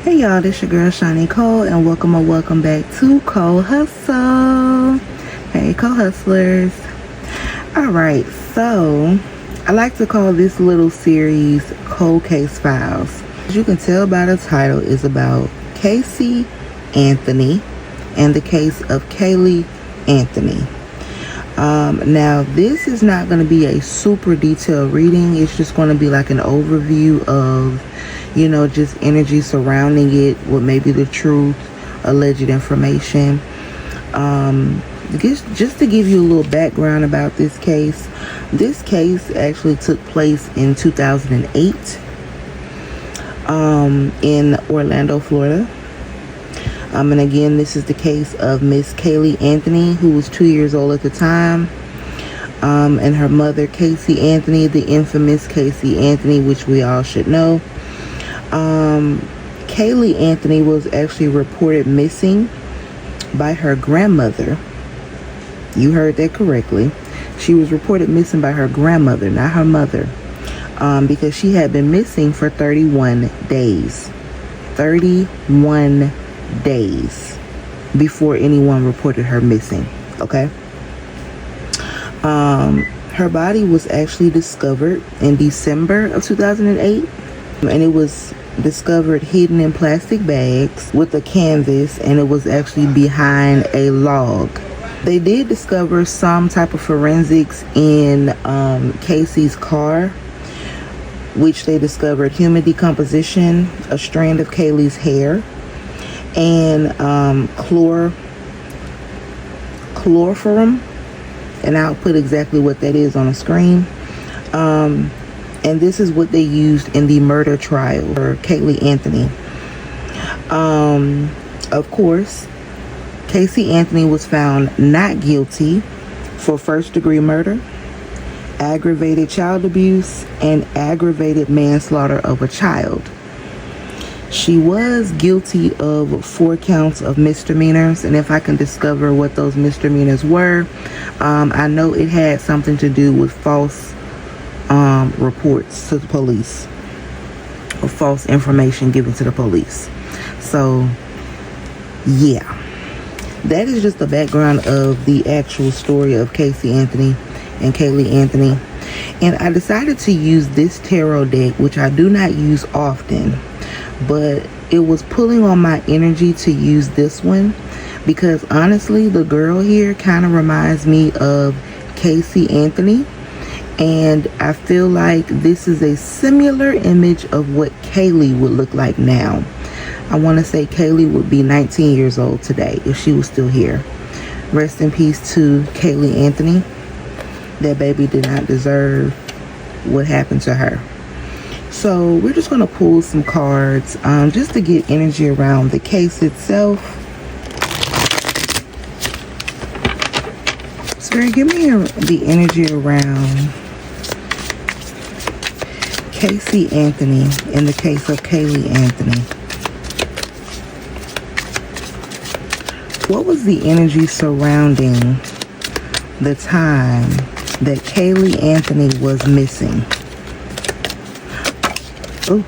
Hey y'all, this your girl Shani Cole, and welcome back to Cole Hustle. Hey co-hustlers. Alright, so I like to call this little series Cold Case Files. As you can tell by the title, it's about Casey Anthony and the case of Caylee Anthony. Now this is not going to be a super detailed reading. It's just going to be like an overview of, you know, just energy surrounding it, what may be the truth, alleged information. Just to give you a little background about this case. This case actually took place in 2008 in Orlando, Florida. And again, this is the case of Miss Caylee Anthony, who was 2 years old at the time, and her mother, Casey Anthony, the infamous Casey Anthony, which we all should know. Caylee Anthony was actually reported missing by her grandmother. You heard that correctly. She was reported missing by her grandmother, not her mother, because she had been missing for 31 days. 31 days before anyone reported her missing. Okay. Her body was actually discovered in December of 2008, and it was discovered hidden in plastic bags with a canvas, and it was actually behind a log. They did discover some type of forensics in Casey's car, which they discovered human decomposition, a strand of Caylee's hair, and chloroform, and I'll put exactly what that is on the screen. And this is what they used in the murder trial for Caylee Anthony. Of course, Casey Anthony was found not guilty for first-degree murder, aggravated child abuse, and aggravated manslaughter of a child. She was guilty of 4 counts of misdemeanors, and if I can discover what those misdemeanors were, I know it had something to do with false reports to the police, or false information given to the police. So yeah, that is just the background of the actual story of Casey Anthony and Caylee Anthony. And I decided to use this tarot deck, which I do not use often, but it was pulling on my energy to use this one because honestly, the girl here kind of reminds me of Casey Anthony, and I feel like this is a similar image of what Caylee would look like now. I want to say Caylee would be 19 years old today if she was still here. Rest in peace to Caylee Anthony. That baby did not deserve what happened to her. So we're just going to pull some cards just to get energy around the case itself. Spirit, give me the energy around Casey Anthony in the case of Caylee Anthony. What was the energy surrounding the time that Caylee Anthony was missing? Oh.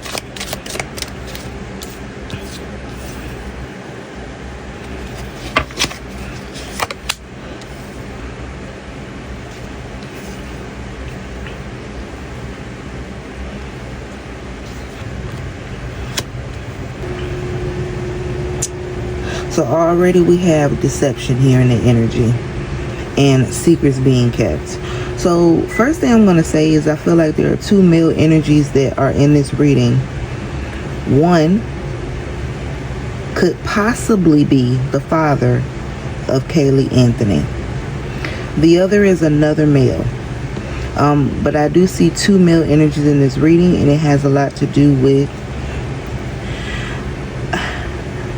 So already we have deception here in the energy and secrets being kept. So first thing I'm going to say is I feel like there are 2 male energies that are in this reading. One could possibly be the father of Caylee Anthony. The other is another male. But I do see 2 male energies in this reading, and it has a lot to do with,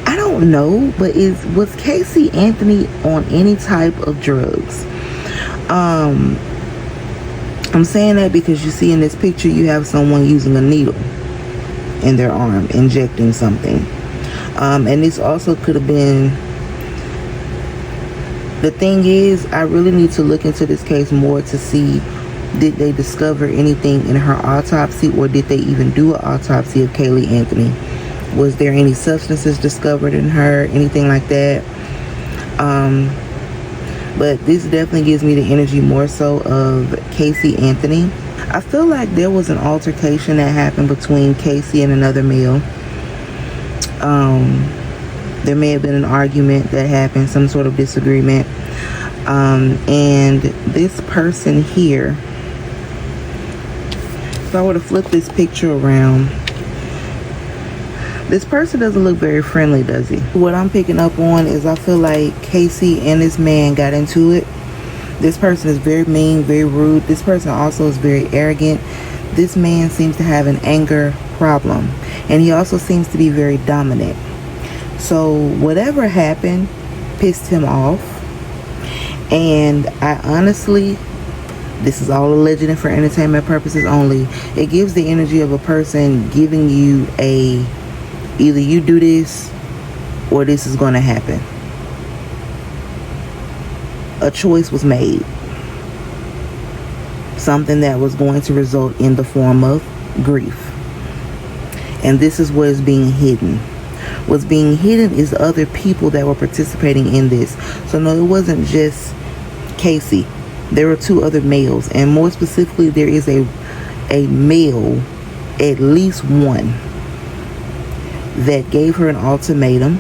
I don't know, but was Casey Anthony on any type of drugs? I'm saying that because you see in this picture you have someone using a needle in their arm, injecting something. And this also could have been, the thing is, I really need to look into this case more to see, did they discover anything in her autopsy, or did they even do an autopsy of Caylee Anthony? Was there any substances discovered in her, anything like that? But this definitely gives me the energy more so of Casey Anthony. I feel like there was an altercation that happened between Casey and another male. There may have been an argument that happened, some sort of disagreement. And this person here, if I were to flip this picture around, this person doesn't look very friendly, does he? What I'm picking up on is I feel like Casey and this man got into it. This person is very mean, very rude. This person also is very arrogant. This man seems to have an anger problem. And he also seems to be very dominant. So whatever happened pissed him off. And I honestly, this is all alleged and for entertainment purposes only. It gives the energy of a person giving you either you do this or this is going to happen. A choice was made. Something that was going to result in the form of grief. And this is what is being hidden. What's being hidden is other people that were participating in this. So no, it wasn't just Casey. There were 2 other males. And more specifically, there is a male, at least one, that gave her an ultimatum.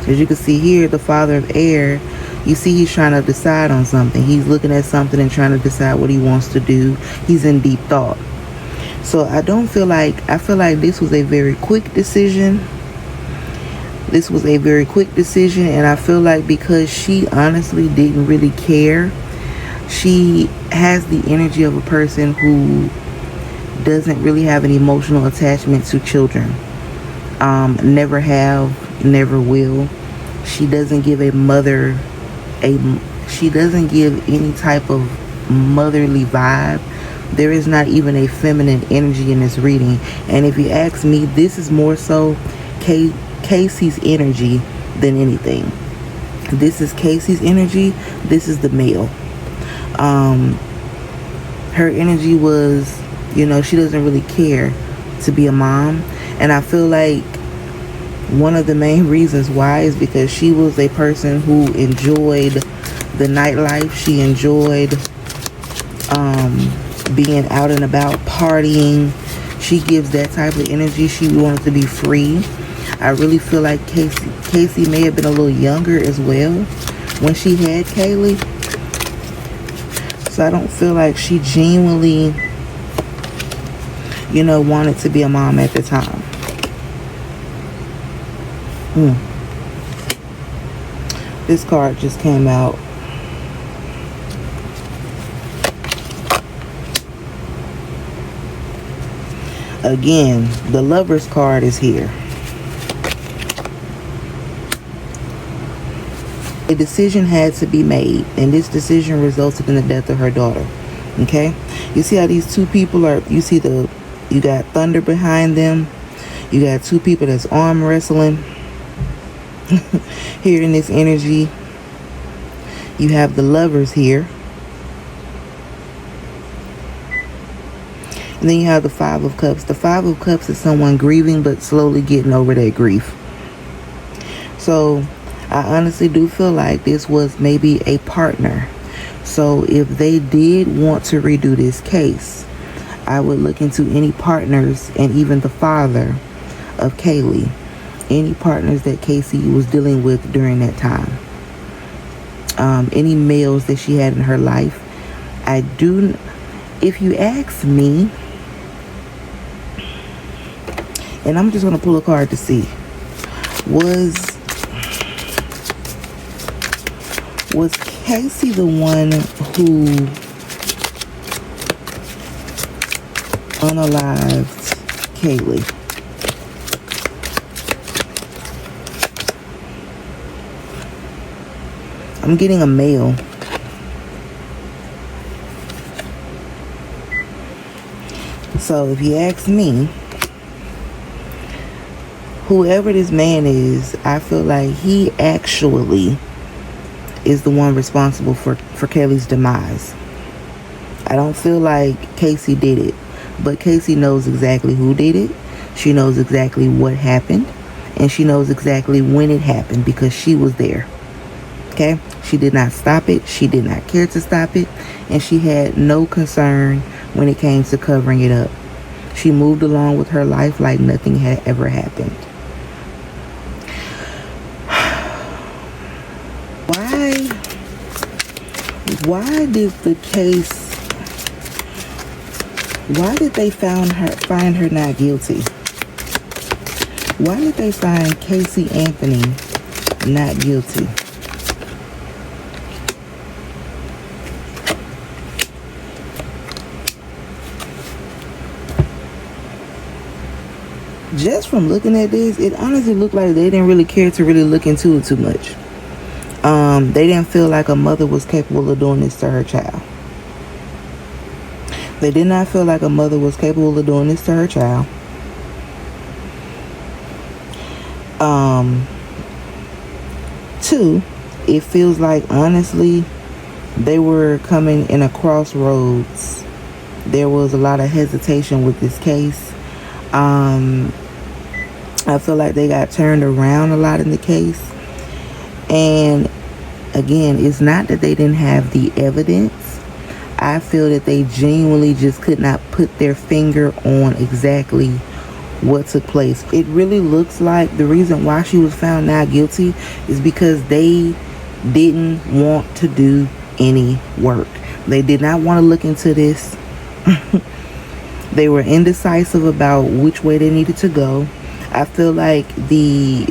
As you can see here, the father of air, you see he's trying to decide on something. He's looking at something and trying to decide what he wants to do. He's in deep thought. So I feel like this was a very quick decision. This was a very quick decision, and I feel like because she honestly didn't really care, she has the energy of a person who doesn't really have an emotional attachment to children. Never have, never will. She doesn't give she doesn't give any type of motherly vibe. There is not even a feminine energy in this reading. And if you ask me, this is more so Casey's energy than anything. This is Casey's energy. This is the male. Her energy was, she doesn't really care to be a mom. And I feel like one of the main reasons why is because she was a person who enjoyed the nightlife. She enjoyed being out and about, partying. She gives that type of energy. She wanted to be free. I really feel like Casey may have been a little younger as well when she had Caylee. So I don't feel like she genuinely, wanted to be a mom at the time. This card just came out. Again, the Lover's card is here. A decision had to be made, and this decision resulted in the death of her daughter. Okay? You see how these 2 people are, you got thunder behind them. You got 2 people that's arm wrestling. Here in this energy, you have the Lovers here. And then you have the 5 of Cups. The 5 of Cups is someone grieving but slowly getting over that grief. So I honestly do feel like this was maybe a partner. So if they did want to redo this case, I would look into any partners and even the father of Caylee. Any partners that Casey was dealing with during that time. Any males that she had in her life. If you ask me, and I'm just going to pull a card to see, was Casey the one who unalived Caylee? I'm getting a male. So if you ask me, whoever this man is, I feel like he actually is the one responsible for Caylee's demise. I don't feel like Casey did it, but Casey knows exactly who did it. She knows exactly what happened, and she knows exactly when it happened because she was there. Okay? She did not stop it. She did not care to stop it, and she had no concern when it came to covering it up. She moved along with her life like nothing had ever happened. Why did the case, why did they find her not guilty? Why did they find Caylee Anthony not guilty? Just from looking at this, it honestly looked like they didn't really care to really look into it too much. They didn't feel like a mother was capable of doing this to her child. They did not feel like a mother was capable of doing this to her child. Two, it feels like, honestly, they were coming in a crossroads. There was a lot of hesitation with this case. I feel like they got turned around a lot in the case. And again, it's not that they didn't have the evidence. I feel that they genuinely just could not put their finger on exactly what took place. It really looks like the reason why she was found not guilty is because they didn't want to do any work. They did not want to look into this. They were indecisive about which way they needed to go. I feel like the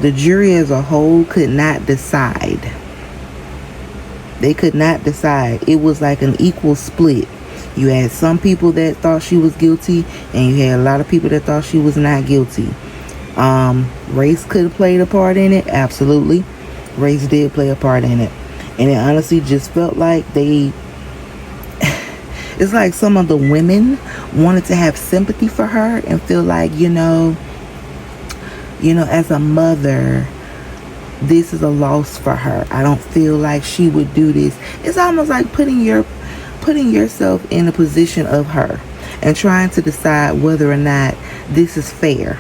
jury as a whole could not decide. They could not decide. It was like an equal split. You had some people that thought she was guilty, and you had a lot of people that thought she was not guilty. Race could have played a part in it. Absolutely. Race did play a part in it. And it honestly just felt like they... it's like some of the women wanted to have sympathy for her and feel like, you know, as a mother, this is a loss for her. I don't feel like she would do this. It's almost like putting yourself in a position of her and trying to decide whether or not this is fair.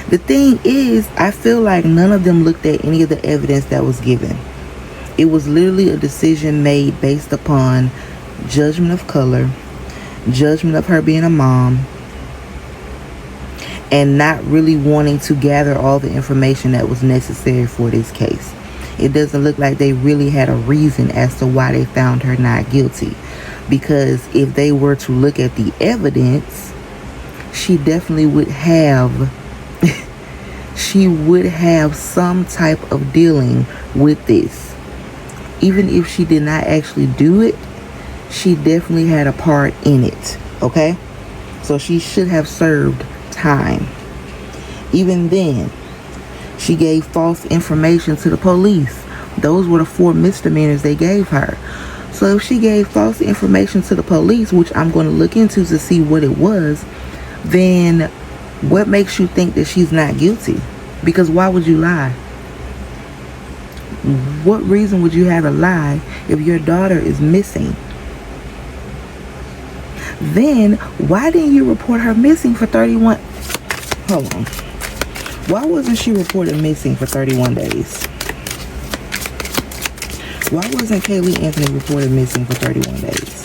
The thing is, I feel like none of them looked at any of the evidence that was given. It was literally a decision made based upon judgment of color, judgment of her being a mom, and not really wanting to gather all the information that was necessary for this case. It doesn't look like they really had a reason as to why they found her not guilty. Because if they were to look at the evidence, she definitely would have she would have some type of dealing with this. Even if she did not actually do it, she definitely had a part in it. Okay? So she should have served time. Even then, she gave false information to the police. Those were the 4 misdemeanors they gave her. So if she gave false information to the police, which I'm going to look into to see what it was, then what makes you think that she's not guilty? Because why would you lie? What reason would you have to lie if your daughter is missing? Then why didn't you report her missing for 31? Hold on. Why wasn't she reported missing for 31 days? Why wasn't Caylee Anthony reported missing for 31 days?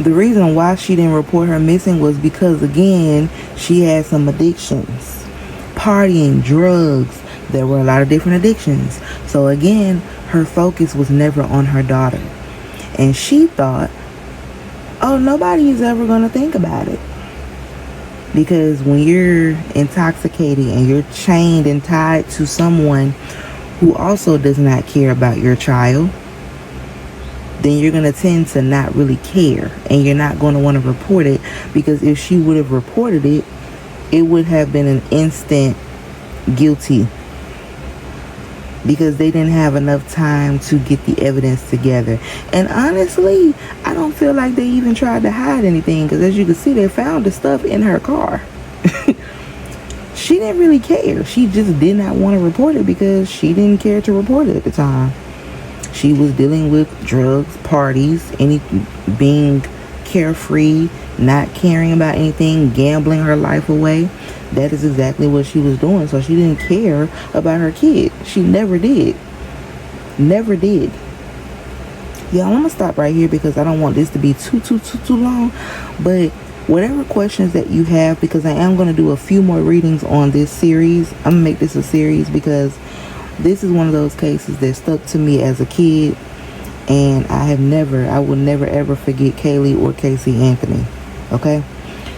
The reason why she didn't report her missing was because, again, she had some addictions. Partying, drugs. There were a lot of different addictions. So, again, her focus was never on her daughter. And she thought, oh, nobody is ever going to think about it. Because when you're intoxicated and you're chained and tied to someone who also does not care about your child, then you're going to tend to not really care. And you're not going to want to report it. Because if she would have reported it, it would have been an instant guilty. Because they didn't have enough time to get the evidence together. And honestly, I don't feel like they even tried to hide anything. Because as you can see, they found the stuff in her car. She didn't really care. She just did not want to report it because she didn't care to report it at the time. She was dealing with drugs, parties, being carefree, not caring about anything, gambling her life away. That is exactly what she was doing. So she didn't care about her kid. She never did. Never did. Y'all, I'm gonna stop right here because I don't want this to be too long. But whatever questions that you have, because I am gonna do a few more readings on this series. I'm gonna make this a series because this is one of those cases that stuck to me as a kid, and I will never ever forget Caylee or Casey Anthony. Okay,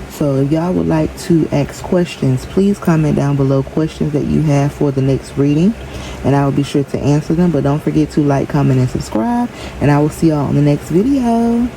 so if y'all would like to ask questions, please comment down below questions that you have for the next reading, and I will be sure to answer them. But don't forget to like, comment, and subscribe, and I will see y'all in the next video.